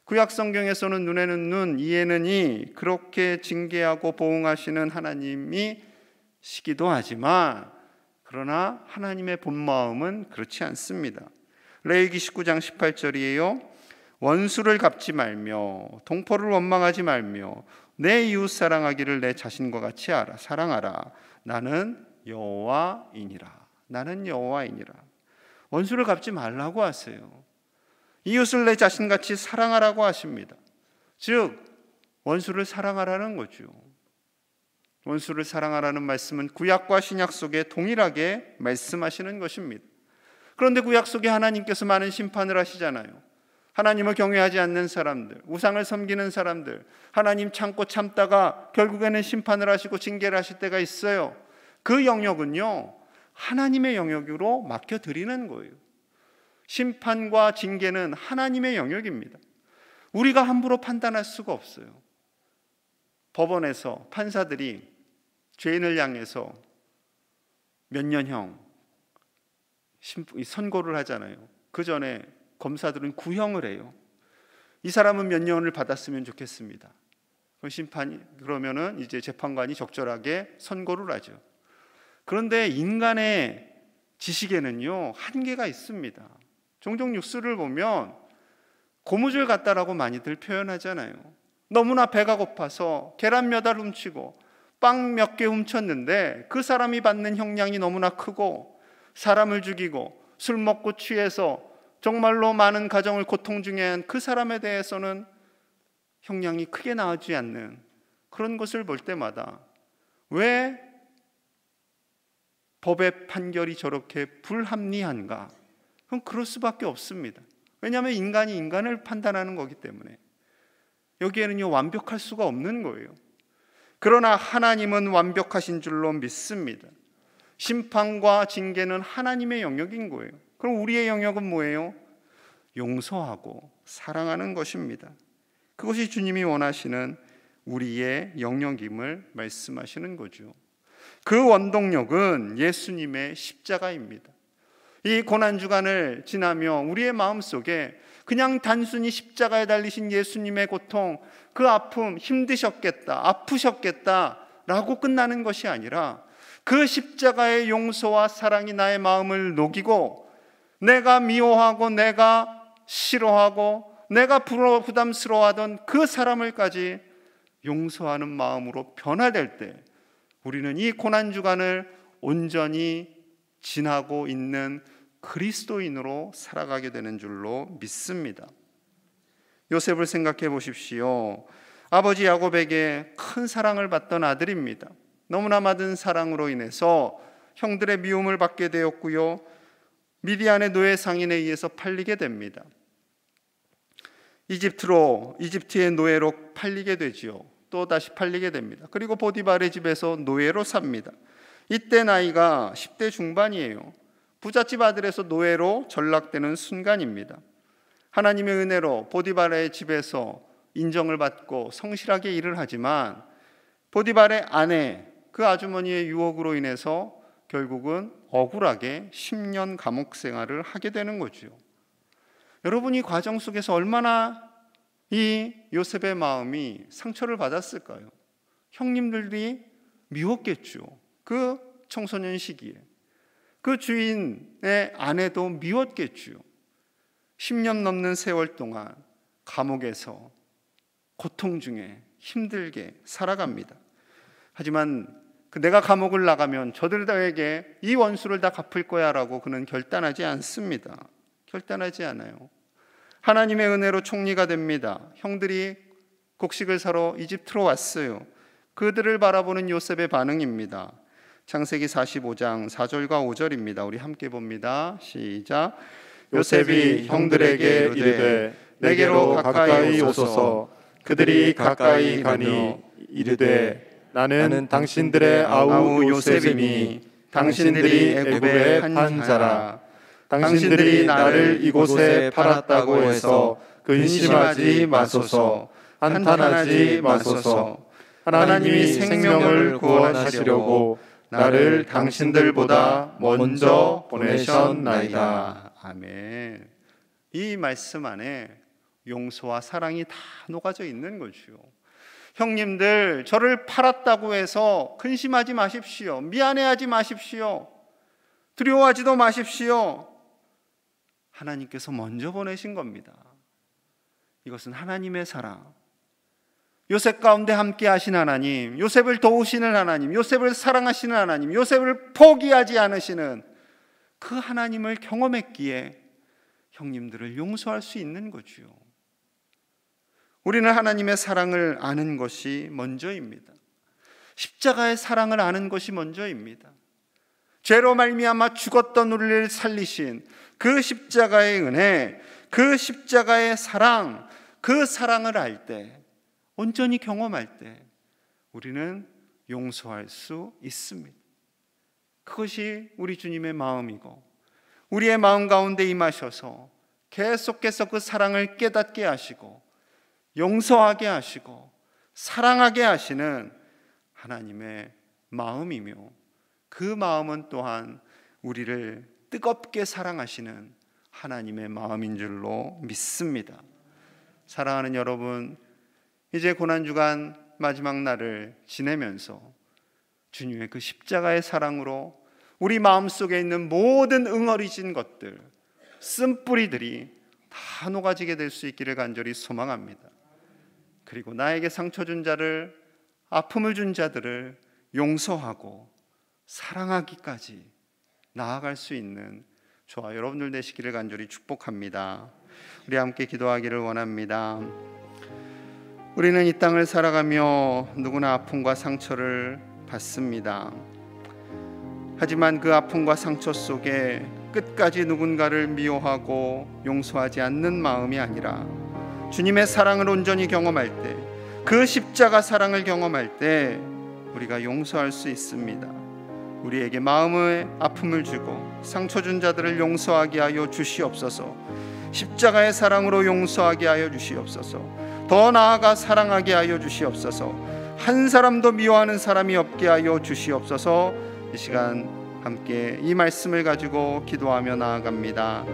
구약 성경에서는 눈에는 눈, 이에는 이, 그렇게 징계하고 보응하시는 하나님이 시기도 하지만 그러나 하나님의 본 마음은 그렇지 않습니다. 레위기 19장 18절이에요. 원수를 갚지 말며 동포를 원망하지 말며 내 이웃 사랑하기를 내 자신과 같이 사랑하라. 나는 여호와이니라. 나는 여호와이니라. 원수를 갚지 말라고 하세요. 이웃을 내 자신같이 사랑하라고 하십니다. 즉 원수를 사랑하라는 거죠. 원수를 사랑하라는 말씀은 구약과 신약 속에 동일하게 말씀하시는 것입니다. 그런데 구약 속에 하나님께서 많은 심판을 하시잖아요. 하나님을 경외하지 않는 사람들, 우상을 섬기는 사람들, 하나님 참고 참다가 결국에는 심판을 하시고 징계를 하실 때가 있어요. 그 영역은요, 하나님의 영역으로 맡겨드리는 거예요. 심판과 징계는 하나님의 영역입니다. 우리가 함부로 판단할 수가 없어요. 법원에서 판사들이 죄인을 향해서 몇 년형 선고를 하잖아요. 그 전에 검사들은 구형을 해요. 이 사람은 몇 년을 받았으면 좋겠습니다. 그러면은 이제 재판관이 적절하게 선고를 하죠. 그런데 인간의 지식에는요, 한계가 있습니다. 종종 뉴스를 보면 고무줄 같다라고 많이들 표현하잖아요. 너무나 배가 고파서 계란 몇 알 훔치고 빵 몇 개 훔쳤는데 그 사람이 받는 형량이 너무나 크고 사람을 죽이고 술 먹고 취해서 정말로 많은 가정을 고통 중에 한 그 사람에 대해서는 형량이 크게 나오지 않는 그런 것을 볼 때마다 왜 법의 판결이 저렇게 불합리한가? 그럼 그럴 수밖에 없습니다. 왜냐하면 인간이 인간을 판단하는 거기 때문에 여기에는요, 완벽할 수가 없는 거예요. 그러나 하나님은 완벽하신 줄로 믿습니다. 심판과 징계는 하나님의 영역인 거예요. 그럼 우리의 영역은 뭐예요? 용서하고 사랑하는 것입니다. 그것이 주님이 원하시는 우리의 영역임을 말씀하시는 거죠. 그 원동력은 예수님의 십자가입니다. 이 고난주간을 지나며 우리의 마음속에 그냥 단순히 십자가에 달리신 예수님의 고통, 그 아픔, 힘드셨겠다, 아프셨겠다라고 끝나는 것이 아니라 그 십자가의 용서와 사랑이 나의 마음을 녹이고 내가 미워하고 내가 싫어하고 내가 부담스러워하던 그 사람을까지 용서하는 마음으로 변화될 때 우리는 이 고난주간을 온전히 지나고 있는 그리스도인으로 살아가게 되는 줄로 믿습니다. 요셉을 생각해 보십시오. 아버지 야곱에게 큰 사랑을 받던 아들입니다. 너무나 많은 사랑으로 인해서 형들의 미움을 받게 되었고요, 미디안의 노예 상인에 의해서 팔리게 됩니다. 이집트의 노예로 팔리게 되지요. 또 다시 팔리게 됩니다. 그리고 보디발의 집에서 노예로 삽니다. 이때 나이가 10대 중반이에요. 부잣집 아들에서 노예로 전락되는 순간입니다. 하나님의 은혜로 보디발의 집에서 인정을 받고 성실하게 일을 하지만 보디발의 아내, 그 아주머니의 유혹으로 인해서 결국은 억울하게 10년 감옥 생활을 하게 되는 거죠. 여러분, 이 과정 속에서 얼마나 이 요셉의 마음이 상처를 받았을까요? 형님들이 미웠겠죠. 그 청소년 시기에 그 주인의 아내도 미웠겠죠. 10년 넘는 세월 동안 감옥에서 고통 중에 힘들게 살아갑니다. 하지만 내가 감옥을 나가면 저들에게 이 원수를 다 갚을 거야 라고 그는 결단하지 않습니다. 결단하지 않아요. 하나님의 은혜로 총리가 됩니다. 형들이 곡식을 사러 이집트로 왔어요. 그들을 바라보는 요셉의 반응입니다. 창세기 45장 4절과 5절입니다. 우리 함께 봅니다. 시작. 요셉이 형들에게 이르되 내게로 가까이 오소서. 그들이 가까이 가니 이르되 나는 당신들의 아우 요셉이니 당신들이 애굽에 판 자라. 당신들이 나를 이곳에 팔았다고 해서 근심하지 마소서. 한탄하지 마소서. 하나님이 생명을 구원하시려고 나를 당신들보다 먼저 보내셨나이다. 아멘. 이 말씀 안에 용서와 사랑이 다 녹아져 있는 거죠. 형님들, 저를 팔았다고 해서 근심하지 마십시오. 미안해하지 마십시오. 두려워하지도 마십시오. 하나님께서 먼저 보내신 겁니다. 이것은 하나님의 사랑, 요셉 가운데 함께 하신 하나님, 요셉을 도우시는 하나님, 요셉을 사랑하시는 하나님, 요셉을 포기하지 않으시는 그 하나님을 경험했기에 형님들을 용서할 수 있는 거죠. 우리는 하나님의 사랑을 아는 것이 먼저입니다. 십자가의 사랑을 아는 것이 먼저입니다. 죄로 말미암아 죽었던 우리를 살리신 그 십자가의 은혜, 그 십자가의 사랑, 그 사랑을 알 때, 온전히 경험할 때 우리는 용서할 수 있습니다. 그것이 우리 주님의 마음이고, 우리의 마음 가운데 임하셔서 계속해서 그 사랑을 깨닫게 하시고 용서하게 하시고 사랑하게 하시는 하나님의 마음이며, 그 마음은 또한 우리를 뜨겁게 사랑하시는 하나님의 마음인 줄로 믿습니다. 사랑하는 여러분, 이제 고난주간 마지막 날을 지내면서 주님의 그 십자가의 사랑으로 우리 마음속에 있는 모든 응어리진 것들, 쓴뿌리들이 다 녹아지게 될 수 있기를 간절히 소망합니다. 그리고 나에게 상처 준 자를, 아픔을 준 자들을 용서하고 사랑하기까지 나아갈 수 있는 저와 여러분들 되시기를 간절히 축복합니다. 우리 함께 기도하기를 원합니다. 우리는 이 땅을 살아가며 누구나 아픔과 상처를 받습니다. 하지만 그 아픔과 상처 속에 끝까지 누군가를 미워하고 용서하지 않는 마음이 아니라 주님의 사랑을 온전히 경험할 때, 그 십자가 사랑을 경험할 때 우리가 용서할 수 있습니다. 우리에게 마음의 아픔을 주고 상처 준 자들을 용서하게 하여 주시옵소서. 십자가의 사랑으로 용서하게 하여 주시옵소서. 더 나아가 사랑하게 하여 주시옵소서. 한 사람도 미워하는 사람이 없게 하여 주시옵소서. 이 시간 함께 이 말씀을 가지고 기도하며 나아갑니다.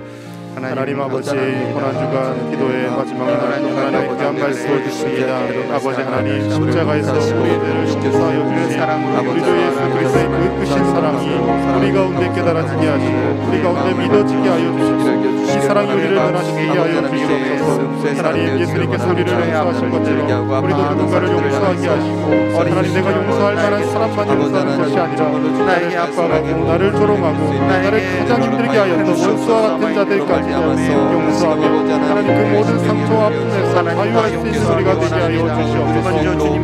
하나님 아버지, 고난주간 기도의 마지막 날 하나님의 귀한 말씀을 주십니다. 아버지 하나님, 십자가에서 우리들을 용서하여 주신 우리 주 예수 그리스도의 그 크신 사랑이 우리 가운데 깨달아지게 하시고 우리 가운데 믿어지게 하여 주시고 이 사랑이 우리를 변화시키게 하여 주시옵소서. 하나님, 예수님께서 우리를 용서하신 것처럼 우리도 누군가를 용서하게 하시고, 하나님, 내가 용서할 만한 사람만 용서하는 것이 아니라 나를 압박하고 나를 조롱하고 나를 가장 힘들게 하였던 원수와 같은 자들까지 용서하며 하나님 그 모든 상처와 아픔에서 자유할 수 있는 우리가 되게 하여 주시옵소서.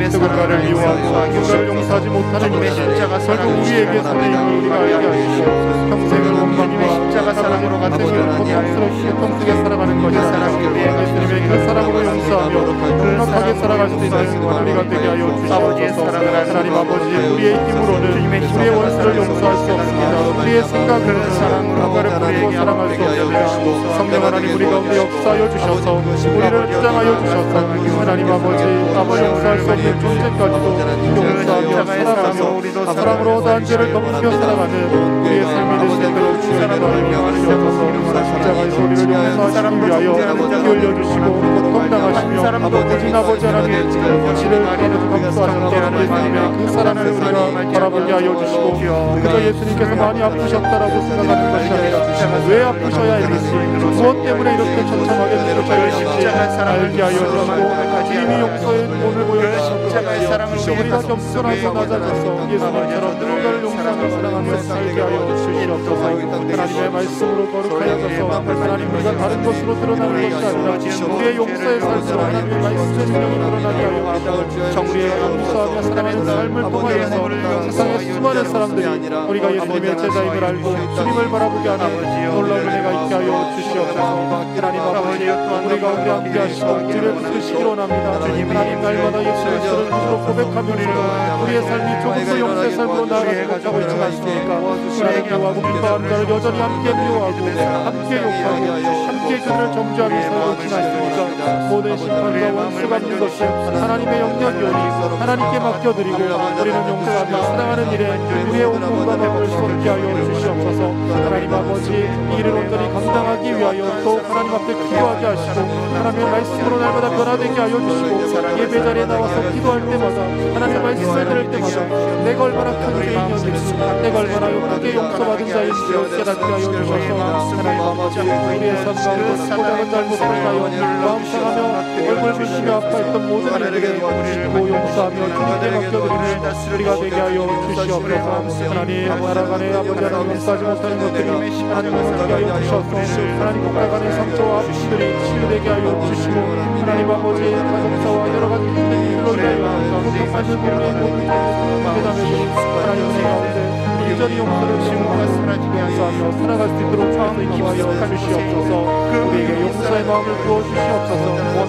누군가를 미워하고 누군가를 용서하지 못하는 것이 결국 우리에게 손해임을 우리가 알게 하시고 평생을 원망과 십자가 사랑으로 같은 고통스럽게 통속에 살아가는 것이 예수님의 그 사랑으로 용서하며 넉넉하게 살아갈 수 있는 우리가 되게 하여 주시옵소서. 하나님 아버지, 우리의 힘으로는 우리의 원수를 용서할 수 없습니다. 우리의 생각으로는 누군가를 부르고 사랑할 수 없습니다. 성령 하나님, 우리 가운데 역사하여 주셔서 우리를 주장하여 주셔서 하나님 아버지, 용서할 수 없는 존재까지도 용서하며 사랑하며 사랑으로 다한 죄를 덮으며 살아가는 우리의 삶이 되시도록 주여 주셔서 십자가에서 우리를 용서하시기 위하여 피 흘려주시고 고통당하시며 아버지 하나님 진실을 감수하셨던 예수님의 그 사랑을 우리가 바라보게 하여 주시고, 그저 예수님께서 많이 아프셨다라고 생각하는 것이 아니라 왜 아프셔야 했는지, 무엇 때문에 이렇게 처참하게 되셨는지 알게 하여 주시고 이미 용서의 본을 보여주시고 우리가 겸손하고 낮아져서 예수님처럼 누군가를 용서하며 사랑하며 살게 하여 주시옵소서. 하나님의 말씀으로 거룩하여져서 하나님, 우리가 다른 것으로 드러나는 것이 아니라 우리의 용서의 삶으로 하나님의 말씀의 능력이 드러나게 하여 주시옵소서. 우리의 용서하며 사랑하는 삶을 통하여서 세상의 수많은 사람들이 우리가 예수님의 제자임을 알고 주님을 바라보게 하는 놀라운 은혜가 있게 하여 주시옵소서. 하나님 아버지, 우리 가운데 함께 하시고 우리를 부르시기 원합니다. 하나님, 날마다 예수의 수를 스스로 고백하면서 우리의 삶이 조금 더 용서의 삶으로 나아가지 못하고 있지 않습니까? 하나님, 구하고 기뻐합니다. 자를 여전히 함께 미워하고 함께 욕하고 함께 그들을 정죄하며 살고 지나십니까? 모든 심판과 원수가 없는 것을 하나님의 영역이오니 하나님께 맡겨드리고 우리는 용서하며 사랑하는 일에 우리의 온 몸과 마음을 쏟게 하여 주시옵소서. 하나님 아버지, 이 일을 온전히 감당하기 위하여 또 하나님 앞에 기도하게 하시고 하나님의 말씀으로 날마다 변화되게 하여 주시고 예배 자리에 나와서 기도할 때마다 하나님의 말씀을 들을 때마다 내가 얼마나 큰 죄인이었는지 내가 얼마나 크게 용서받은 자인지를 깨닫게 하여 주셔서 하나님 아버지, 우리의 삶 가운데 작은 잘못을 하여 마음 상하며 얼굴 붉히며 아파했던 모든 일들을 고 용서하며 주님께 맡겨드리는 우리가 되게 하여 주시옵소서. 하나님 나라간의 아버지 하나님 용서하지 못하는 것들이 하나님을 어떻게 하여 주셔서 하나님 국가간의 상처와 아픔들이 치유되게 하여 주시고 하나님 아버지 가정사와 여러 가지 힘든 일들로 인하여 고통받는 우리의 모든 죄담에도 하나님 은혜 가운데 온전히 용서를 용서하며 살아갈 수 있도록 주께서 인도하여 주시옵소서. 우리에게 용서의 마음을 부어주시옵소서.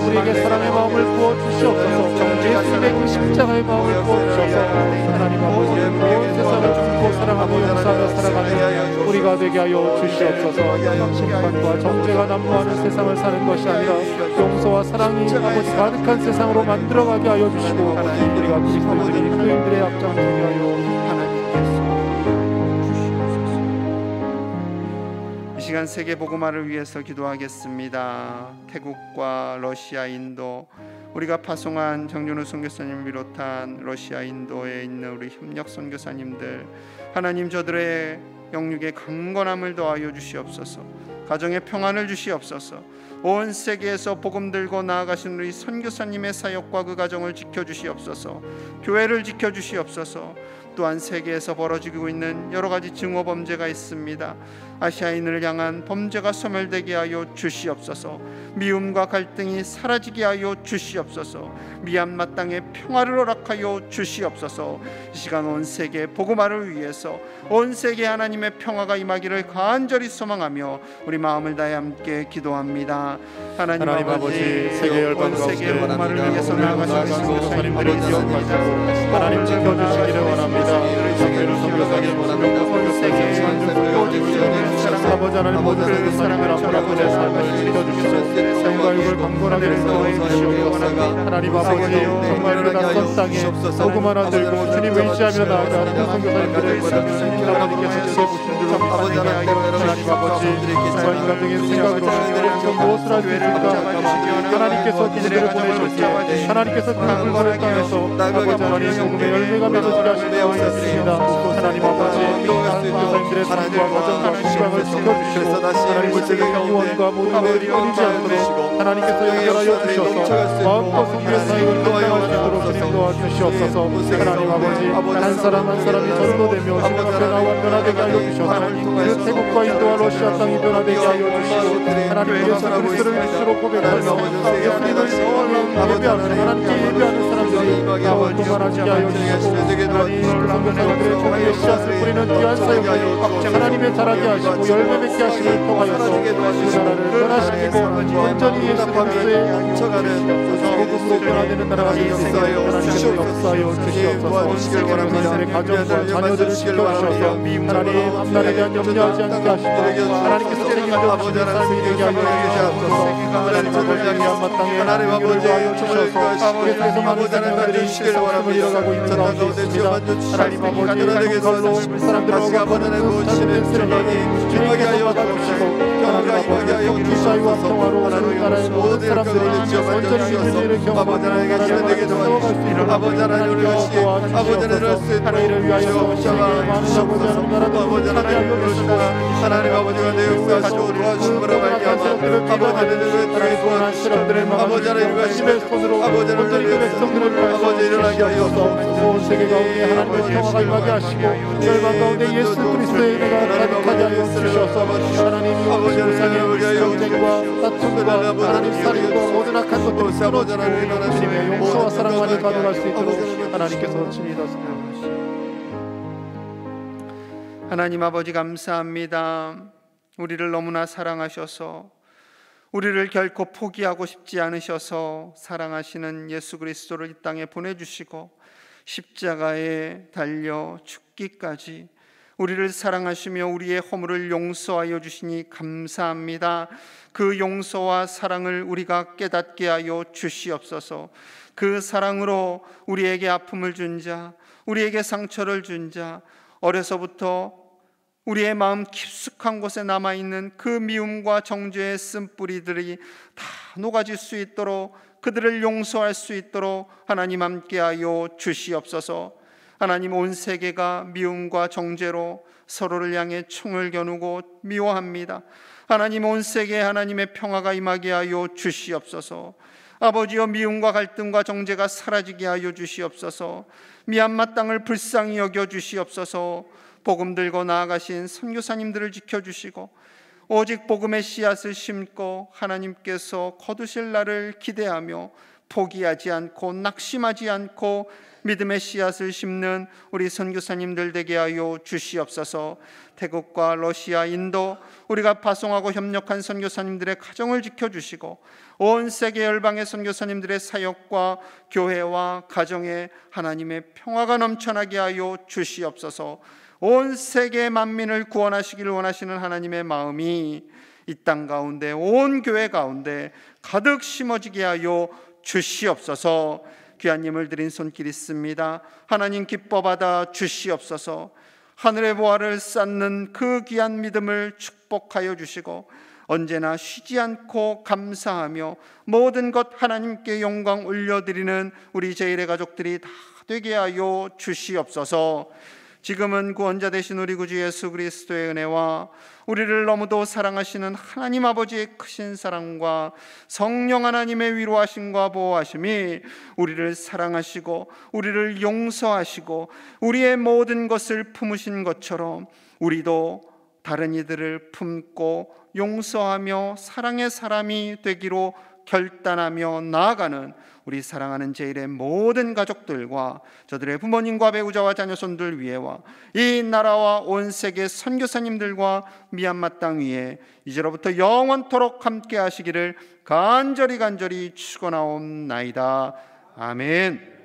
우리에게 사랑의 마음을 부어주시옵소서. 예수님의 그 십자가의 마음을 부어주셔서 하나님 아버지 온 세상을 품고 사랑하고 용서하며 살아가는 우리가 되게 하여 주시옵소서. 심판과 정죄가 난무하는 세상을 사는 것이 아니라 용서와 사랑이 아버지 가득한 세상으로 만들어가게 하여 주시고 우리가 그리스도인들이 그 일들의 앞장서게 하여 이 시간 세계 복음화를 위해서 기도하겠습니다. 태국과 러시아, 인도 우리가 파송한 정준우 선교사님을 비롯한 러시아, 인도에 있는 우리 협력 선교사님들 하나님 저들의 영육의 강건함을 더하여 주시옵소서. 가정의 평안을 주시옵소서. 온 세계에서 복음 들고 나아가신 우리 선교사님의 사역과 그 가정을 지켜주시옵소서. 교회를 지켜주시옵소서. 또한 세계에서 벌어지고 있는 여러 가지 증오 범죄가 있습니다. 아시아인을 향한 범죄가 소멸되게 하여 주시옵소서. 미움과 갈등이 사라지게 하여 주시옵소서. 미얀마 땅에 평화를 허락하여 주시옵소서. 이 시간 온 세계 복음화를 위해서 온 세계 하나님의 평화가 임하기를 간절히 소망하며 우리 마음을 다해 함께 기도합니다. 하나님 아버지, 세계 열방 가운데 복음화를 위해서 나아가시는 선교사님들을 기억하시고 하나님 지켜주시기를 원합니다. 정규로 선교사님 온 세계에 아버지 하나님 모든 사람들 앞으로 아버지의 삶을 지켜주시고 생과 육을 강건하게 인도해주시고 하나님 아버지 정말 그 낯선 땅에 복음 하나 들고 주님 의지하며 나아가는 선교사님들을 주님 아버지께서 지켜보시는 줄로 믿습니다. 하나님 아버지 정말 인간적인 생각으로 무엇을 할 수 있을까 하나님께서 그들을 보내셨기에 하나님께서 그 물건을 땅에서 아버지 하나님 복음의 열매가 맺어지게 하시겠습니다. 하나님 아버지 선교사님들의 삶과 가정과 건강을 지켜주시고 하나님 우리에게 유언과 모든 것들이 끊이지 않도록 하나님께서 연결하여 주셔서 마음과 성의 사역을 감당할 수 있도록 주님 도와주시옵소서. 하나님 아버지 한 사람 한 사람이 전도되며 주님 앞에 나와 변화되게 하여 주셔서 그 태국과 인도와 러시아 땅이 변화되게 하여 주시고 하나님 예수 그리스도를 예수로 고백하며 예수님을 예배하는 하나님께 예배하는 사람들이 나와 동반하게 하여 주시고 하나님 선교사님들의 종의 씨앗을 뿌리는 귀한 사역을 하나님의 자라게 하시고 열매 맺게 하심을 통하여서 그 나라를 변화시키고 온전히 예수 그리스도의 복음으로 변화되는 나라가 되게 하나님께서 역사하여 주시옵소서. 선교사님들의 가정과 자녀들을 지켜주셔서 하나님 앞날에 대한 염려하지 않게 하시고 하나님께서 책임져 주시는 삶이 되게 하여 주시옵소서. 하나님 아버지 미얀마 땅에 은혜를 더하여 주셔서 계속해서 많은 사람들이 목숨을 잃어가고 있는 가운데 있습니다. 하나님 아버지 칼로 사람들을 억압하는 잘못된 세력이 주님께서 받아주시고 하나님 아버지 기사와 평화로 오는 나라의 모든 사람들이 온전히 민주주의를 경험하고 나라를 세워갈 수 있도록 하나님께서 도와주시옵소서. 하나님을 위하여 세계의 많은 아버지 하나님 나라도 차지하여 주시고 하나님 아버지가 내 역사하시고 도와주신 거로 말미암아 하나님 구원한 사람들의 마음을 힘의 손으로 온전히 그 백성들을 아버지 일어나게 하여서 온 세계 가운데 하나님의 평화가 임하게 하시고 열방 가운데 예수 그리스도의 은혜가 가득하게 하여 주셔서 하나님이 오신 세상의 경쟁과 다툼과 하나님 살인과 모든 악한 것들을 끊어주고 주님의 용서와 사랑만을 가져갈 수 있도록 하나님께서 친히 다스려주시옵소서. 하나님 아버지 감사합니다. 우리를 너무나 사랑하셔서 우리를 결코 포기하고 싶지 않으셔서 사랑하시는 예수 그리스도를 이 땅에 보내주시고 십자가에 달려 죽기까지 우리를 사랑하시며 우리의 허물을 용서하여 주시니 감사합니다. 그 용서와 사랑을 우리가 깨닫게 하여 주시옵소서. 그 사랑으로 우리에게 아픔을 준 자, 우리에게 상처를 준 자, 어려서부터 우리의 마음 깊숙한 곳에 남아있는 그 미움과 정죄의 쓴뿌리들이 다 녹아질 수 있도록, 그들을 용서할 수 있도록 하나님 함께하여 주시옵소서. 하나님, 온 세계가 미움과 정죄로 서로를 향해 총을 겨누고 미워합니다. 하나님, 온 세계에 하나님의 평화가 임하게 하여 주시옵소서. 아버지여, 미움과 갈등과 정죄가 사라지게 하여 주시옵소서. 미얀마 땅을 불쌍히 여겨 주시옵소서. 복음 들고 나아가신 선교사님들을 지켜주시고 오직 복음의 씨앗을 심고 하나님께서 거두실 날을 기대하며 포기하지 않고 낙심하지 않고 믿음의 씨앗을 심는 우리 선교사님들 되게 하여 주시옵소서. 태국과 러시아, 인도 우리가 파송하고 협력한 선교사님들의 가정을 지켜주시고 온 세계 열방의 선교사님들의 사역과 교회와 가정에 하나님의 평화가 넘쳐나게 하여 주시옵소서. 온 세계 만민을 구원하시기를 원하시는 하나님의 마음이 이 땅 가운데, 온 교회 가운데 가득 심어지게 하여 주시옵소서. 귀한 예물 드린 손길 있습니다. 하나님 기뻐 받아 주시옵소서. 하늘의 보화를 쌓는 그 귀한 믿음을 축복하여 주시고 언제나 쉬지 않고 감사하며 모든 것 하나님께 영광 올려드리는 우리 제일의 가족들이 다 되게 하여 주시옵소서. 지금은 구원자 되신 우리 구주 예수 그리스도의 은혜와 우리를 너무도 사랑하시는 하나님 아버지의 크신 사랑과 성령 하나님의 위로하심과 보호하심이 우리를 사랑하시고 우리를 용서하시고 우리의 모든 것을 품으신 것처럼 우리도 다른 이들을 품고 용서하며 사랑의 사람이 되기로 결단하며 나아가는 우리 사랑하는 제일의 모든 가족들과 저들의 부모님과 배우자와 자녀손들 위에와 이 나라와 온 세계 선교사님들과 미얀마 땅 위에 이제로부터 영원토록 함께 하시기를 간절히 축원하옵나이다. 아멘.